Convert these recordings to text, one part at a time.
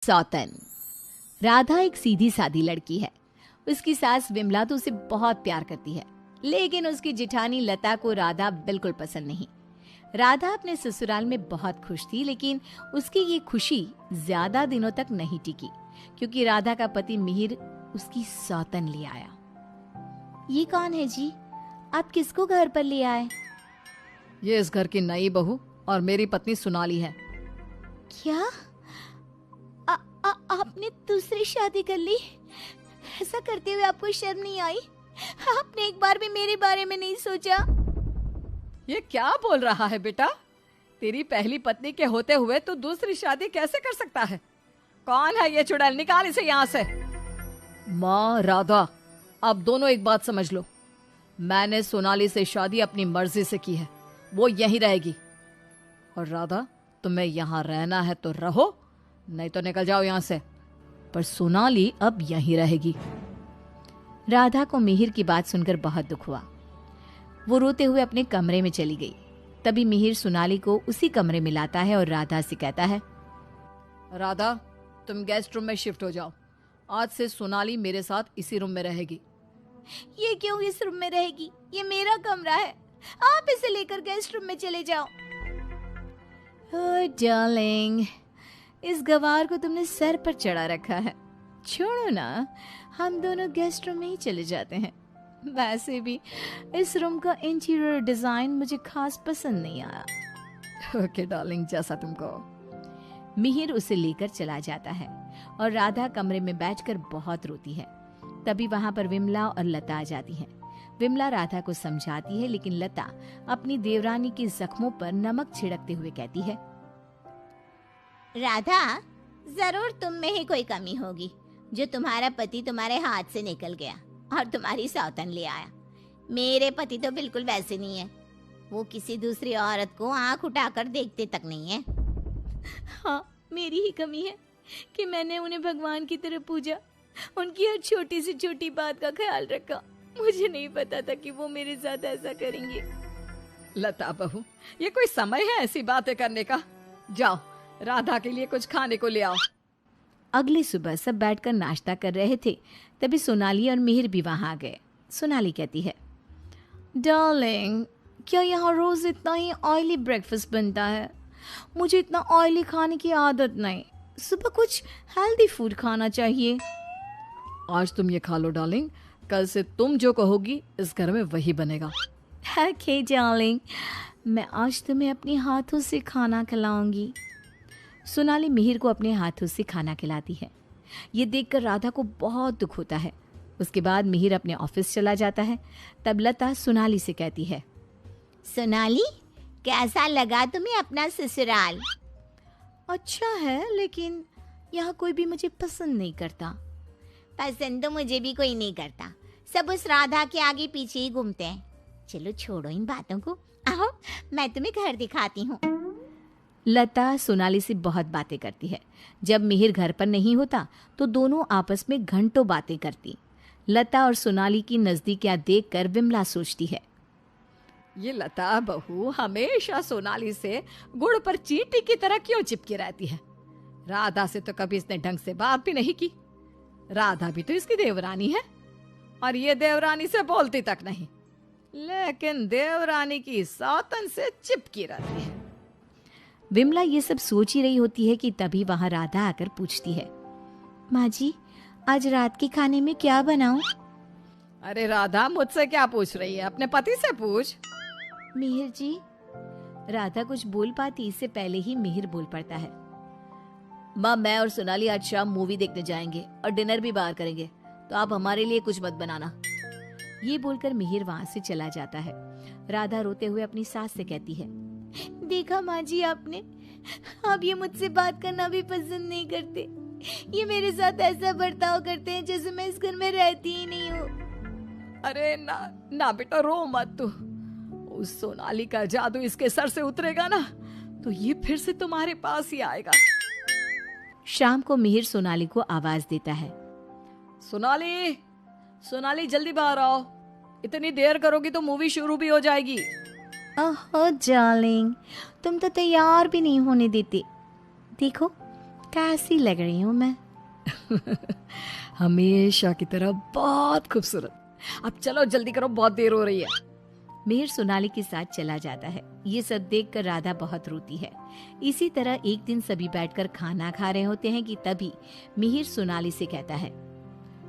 सौतन। राधा एक सीधी सादी लड़की है। उसकी सास विमला तो उसे बहुत प्यार करती है, लेकिन उसकी जिठानी लता को राधा बिल्कुल पसंद नहीं। राधा अपने ससुराल में बहुत खुश थी, लेकिन उसकी ये खुशी ज्यादा दिनों तक नहीं टिकी, क्योंकि राधा का पति मिहिर उसकी सौतन ले आया। ये कौन है जी? आप किसको घर पर ले आए? ये इस घर की नई बहू और मेरी पत्नी सोनाली है। क्या? आपने दूसरी शादी कर ली? ऐसा करते हुए आपको शर्म नहीं आई? आपने एक बार भी मेरे बारे में नहीं सोचा? ये क्या बोल रहा है बेटा? तेरी पहली पत्नी के होते हुए तू दूसरी शादी कैसे कर सकता है? कौन है ये चुड़ैल? निकाल इसे यहाँ से। माँ राधा, अब दोनों एक बात समझ लो। मैंने सोनाली से शादी अपनी मर्जी से की है, वो यहीं रहेगी। और राधा, तुम्हें यहाँ रहना है तो रहो, नहीं तो निकल जाओ यहाँ से। पर सोनाली अब यहीं रहेगी। राधा को मिहिर की बात सुनकर बहुत दुख हुआ। वो रोते हुए अपने कमरे में चली गई। तभी मिहिर सोनाली को उसी कमरे में लाता है और राधा से कहता है, राधा, तुम गेस्ट रूम में शिफ्ट हो जाओ। आज से सोनाली मेरे साथ इसी रूम में रहेगी। ये क्यों इस रूम में रहेगी? ये मेरा कमरा है, आप इसे लेकर गेस्ट रूम में चले जाओ। ओह डार्लिंग, इस गवार को तुमने सर पर चढ़ा रखा है। छोड़ो ना, हम दोनों गेस्ट रूम में ही चले जाते हैं। वैसे भी इस रूम का इंटीरियर डिजाइन मुझे खास पसंद नहीं आया। ओके डार्लिंग, जैसा तुम कहो। मिहिर उसे लेकर चला जाता है और राधा कमरे में बैठकर बहुत रोती है। तभी वहां पर विमला और लता आ जाती हैं। विमला राधा को समझाती है, लेकिन लता अपनी देवरानी के जख्मों पर नमक छिड़कते हुए कहती है, राधा, जरूर तुम में ही कोई कमी होगी जो तुम्हारा पति तुम्हारे हाथ से निकल गया और तुम्हारी सौतन ले आया। मेरे पति तो बिल्कुल वैसे नहीं है। वो किसी दूसरी औरत को आंख उठाकर देखते तक नहीं है। हाँ, मेरी ही कमी है कि मैंने उन्हें भगवान की तरह पूजा, उनकी हर छोटी से छोटी बात का ख्याल रखा। मुझे नहीं पता था कि वो मेरे साथ ऐसा करेंगे। लता बहू, ये कोई समय है ऐसी बातें करने का? जाओ, राधा के लिए कुछ खाने को ले आओ। अगली सुबह सब बैठकर नाश्ता कर रहे थे। तभी सोनाली और मिहिर भी वहां आ गए। सोनाली कहती है, डार्लिंग, क्या यहाँ रोज इतना ही ऑयली ब्रेकफास्ट बनता है? मुझे इतना ऑयली खाने की आदत नहीं। सुबह कुछ हेल्दी फूड खाना चाहिए। आज तुम ये खा लो डार्लिंग, कल से तुम जो कहोगी इस घर में वही बनेगा। ओके डार्लिंग, मैं आज तुम्हें अपने हाथों से खाना खिलाऊंगी। सोनाली मिहिर को अपने हाथों से खाना खिलाती है। ये देखकर राधा को बहुत दुख होता है। उसके बाद मिहिर अपने ऑफिस चला जाता है। तब लता सोनाली से कहती है, सोनाली, कैसा लगा तुम्हें अपना ससुराल? अच्छा है, लेकिन यहाँ कोई भी मुझे पसंद नहीं करता। पसंद तो मुझे भी कोई नहीं करता। सब उस राधा के आगे पीछे ही घूमते हैं। चलो छोड़ो इन बातों को, आओ मैं तुम्हें घर दिखाती हूँ। लता सोनाली से बहुत बातें करती है। जब मिहिर घर पर नहीं होता तो दोनों आपस में घंटों बातें करती। लता और सोनाली की नजदीकियां देखकर विमला सोचती है, ये लता बहू हमेशा सोनाली से गुड़ पर चींटी की तरह क्यों चिपकी रहती है? राधा से तो कभी इसने ढंग से बात भी नहीं की। राधा भी तो इसकी देवरानी है और ये देवरानी से बोलती तक नहीं, लेकिन देवरानी की सौतन से चिपकी रहती है। विमला ये सब सोच ही रही होती है कि तभी वहां राधा आकर पूछती है, माँ जी, आज रात के खाने में क्या बनाऊं? अरे राधा, मुझसे क्या पूछ रही है? अपने पति से पूछ। मिहिर जी। राधा कुछ बोल पाती इससे पहले ही मिहिर बोल पड़ता है, माँ, मैं और सोनाली आज शाम मूवी देखने जाएंगे और डिनर भी बाहर करेंगे, तो आप हमारे लिए कुछ मत बनाना। ये बोलकर मिहिर वहां से चला जाता है। राधा रोते हुए अपनी सास से कहती है, देखा माँ जी आपने, आप ये मुझसे बात करना भी पसंद नहीं करते। ये मेरे साथ ऐसा बर्ताव करते हैं जैसे मैं इस घर में रहती ही नहीं हूँ। अरे ना ना बेटा, रो मत तू। उस सोनाली का जादू इसके सर से उतरेगा ना तो ये फिर से तुम्हारे पास ही आएगा। शाम को मिहिर सोनाली को आवाज देता है, सोनाली, सोनाली जल्दी बाहर आओ। इतनी देर करोगी तो मूवी शुरू भी हो जाएगी। ओह डार्लिंग, तुम तो तैयार भी नहीं होने देते। देखो कैसी लग रही हूँ मैं? हमेशा की तरह बहुत खूबसूरत। अब चलो जल्दी करो, बहुत देर हो रही है। मिहिर सोनाली के साथ चला जाता है। ये सब देखकर राधा बहुत रोती है। इसी तरह एक दिन सभी बैठकर खाना खा रहे होते हैं कि तभी मिहिर सोनाली से कहता है,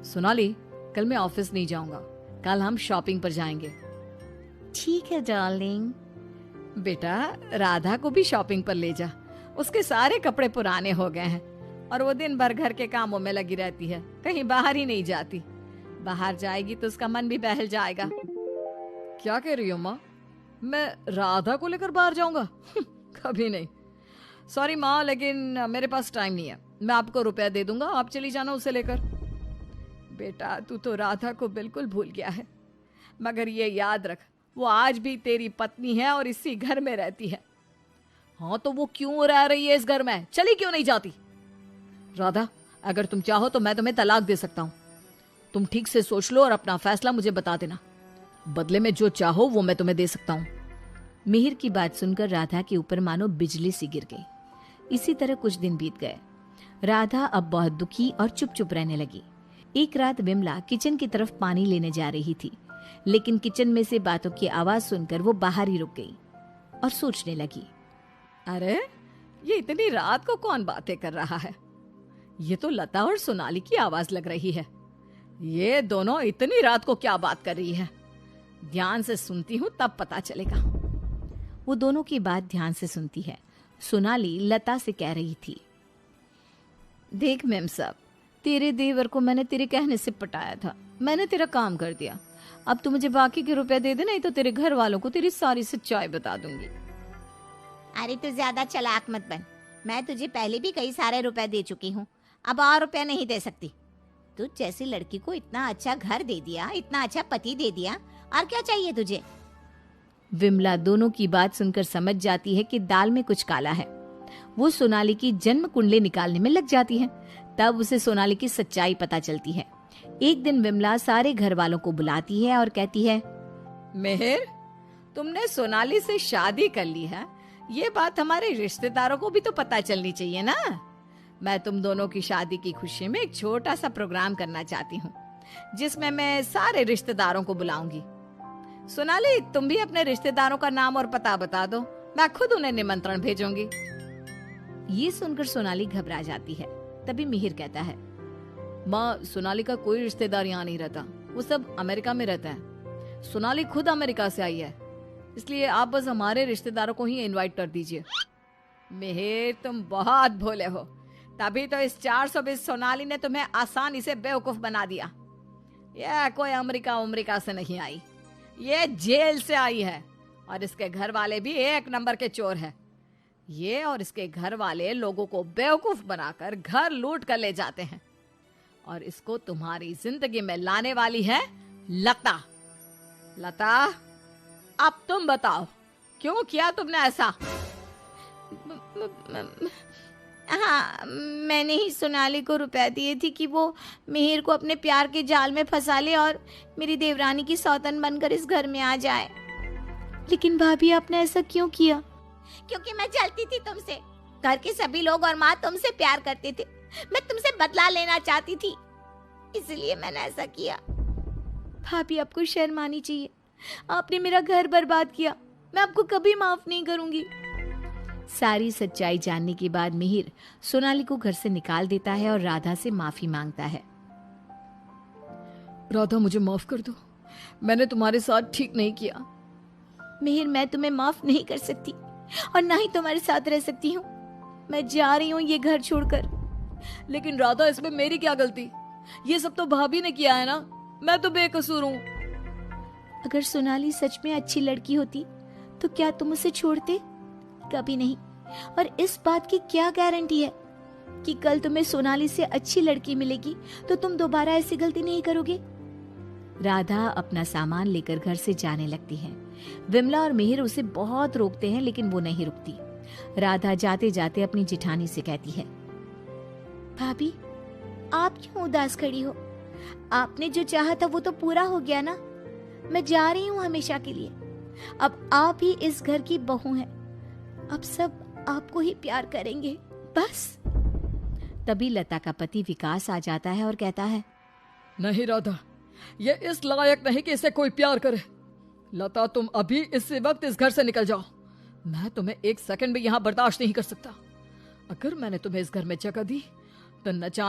सोनाली, कल मैं ऑफिस नहीं जाऊंगा, कल हम शॉपिंग पर जाएंगे। ठीक है डार्लिंग। बेटा, राधा को भी शॉपिंग पर ले जा, उसके सारे कपड़े पुराने हो गए हैं और वो दिन भर घर के कामों में लगी रहती है, कहीं बाहर ही नहीं जाती। बाहर जाएगी तो उसका मन भी बहल जाएगा। क्या कह रही हो माँ? मैं राधा को लेकर बाहर जाऊंगा? कभी नहीं। सॉरी माँ, लेकिन मेरे पास टाइम नहीं है। मैं आपको रुपया दे दूंगा, आप चली जाना उसे लेकर। बेटा, तू तो राधा को बिल्कुल भूल गया है, मगर ये याद रख, वो आज भी तेरी पत्नी है और इसी घर में रहती है। हाँ तो वो क्यों रह रही है इस घर में? चली क्यों नहीं जाती? राधा, अगर तुम चाहो तो मैं तुम्हें तलाक दे सकता हूँ। तुम ठीक से सोच लो और अपना फैसला मुझे बता देना। बदले में जो चाहो वो मैं तुम्हें दे सकता हूँ। मिहिर की बात सुनकर राधा के ऊपर मानो बिजली सी गिर गई। इसी तरह कुछ दिन बीत गए। राधा अब बहुत दुखी और चुप चुप रहने लगी। एक रात विमला किचन की तरफ पानी लेने जा रही थी, लेकिन किचन में से बातों की आवाज सुनकर वो बाहर ही रुक गई और सोचने लगी, अरे ये इतनी रात को कौन बातें कर रहा है? ये तो लता और सोनाली की आवाज लग रही है। ये दोनों इतनी रात को क्या बात कर रही है? ध्यान से सुनती हूँ तब पता चलेगा। वो दोनों की बात ध्यान से सुनती है। सोनाली लता से कह रही थी, देख मेम साहब, तेरे देवर को मैंने तेरे कहने से पटाया था, मैंने तेरा काम कर दिया। अब तू मुझे बाकी के रुपए दे दे, नहीं तो तेरे घर वालों को तेरी सारी सच्चाई बता दूंगी। अरे तू ज्यादा चालाक मत बन, मैं तुझे पहले भी कई सारे रुपए दे चुकी हूँ, अब और रुपए नहीं दे सकती। तू जैसी लड़की को इतना अच्छा घर दे दिया, इतना अच्छा पति दे दिया, और क्या चाहिए तुझे? विमला दोनों की बात सुनकर समझ जाती है कि दाल में कुछ काला है। वो सोनाली की जन्म कुंडली निकालने में लग जाती है। तब उसे सोनाली की सच्चाई पता चलती है। एक दिन विमला सारे घर वालों को बुलाती है और कहती है, मिहिर, तुमने सोनाली से शादी कर ली है, ये बात हमारे रिश्तेदारों को भी तो पता चलनी चाहिए ना। मैं तुम दोनों की शादी की खुशी में एक छोटा सा प्रोग्राम करना चाहती हूँ, जिसमें मैं सारे रिश्तेदारों को बुलाऊंगी। सोनाली, तुम भी अपने रिश्तेदारों का नाम और पता बता दो, मैं खुद उन्हें निमंत्रण भेजूंगी। ये सुनकर सोनाली घबरा जाती है। तभी मिहिर कहता है, माँ, सोनाली का कोई रिश्तेदार यहाँ नहीं रहता, वो सब अमेरिका में रहता है। सोनाली खुद अमेरिका से आई है, इसलिए आप बस हमारे रिश्तेदारों को ही इनवाइट कर दीजिए। मिहिर, तुम बहुत भोले हो, तभी तो इस 420 सोनाली ने तुम्हें आसानी से बेवकूफ बना दिया। यह कोई अमेरिका से नहीं आई, ये जेल से आई है, और इसके घर वाले भी एक नंबर के चोर है। ये और इसके घर वाले लोगों को बेवकूफ बनाकर घर लूट कर ले जाते हैं, और इसको तुम्हारी जिंदगी में लाने वाली है लता। लता, अब तुम बताओ, क्यों किया तुमने ऐसा? हाँ, मैंने ही सोनाली को रुपए दिए थी कि वो मिहिर को अपने प्यार के जाल में फंसा ले और मेरी देवरानी की सौतन बनकर इस घर में आ जाए। लेकिन भाभी, आपने ऐसा क्यों किया? क्योंकि मैं जलती थी तुमसे। घर के सभी लोग और माँ तुमसे प्यार करते थे, मैं तुमसे बदला लेना चाहती थी, इसलिए मैंने ऐसा किया। भाभी, आपको शर्म आनी चाहिए, आपने मेरा घर बर्बाद किया, मैं आपको कभी माफ नहीं करूंगी। सारी सच्चाई जानने के बाद मिहिर सोनाली को घर से निकाल देता है और राधा से माफी मांगता है। राधा, मुझे माफ कर दो, मैंने तुम्हारे साथ ठीक नहीं किया। मिहिर, मैं तुम्हें माफ नहीं कर सकती और ना ही तुम्हारे साथ रह सकती हूँ। मैं जा रही हूँ ये घर छोड़कर। लेकिन राधा, इसमें मेरी क्या गलती? ये सब तो भाभी ने किया है ना, मैं तो बेकसूर हूँ। अगर सोनाली सच में अच्छी लड़की होती तो क्या तुम उसे छोड़ते? कभी नहीं। और इस बात की क्या गारंटी है कि कल तुम्हें सोनाली से अच्छी लड़की मिलेगी तो तुम दोबारा ऐसी गलती नहीं करोगे? राधा अपना सामान लेकर घर से जाने लगती है। विमला और मिहिर उसे बहुत रोकते हैं, लेकिन वो नहीं रुकती। राधा जाते जाते अपनी जेठानी से कहती है, भाभी, आप क्यों उदास खड़ी हो? आपने जो चाहा था वो तो पूरा हो गया ना। मैं जा रही हूँ हमेशा के लिए। अब आप ही इस घर की बहू हैं। अब सब आपको ही प्यार करेंगे, बस। तभी लता का पति विकास आ जाता है और कहता है, नहीं राधा, ये इस लायक नहीं कि इसे कोई प्यार करे। लता, तुम अभी इसी वक्त इस घर से निकल जाओ। मैं तुम्हें एक सेकंड भी यहाँ बर्दाश्त नहीं कर सकता। अगर मैंने तुम्हें इस घर में जगह दी तो न जाने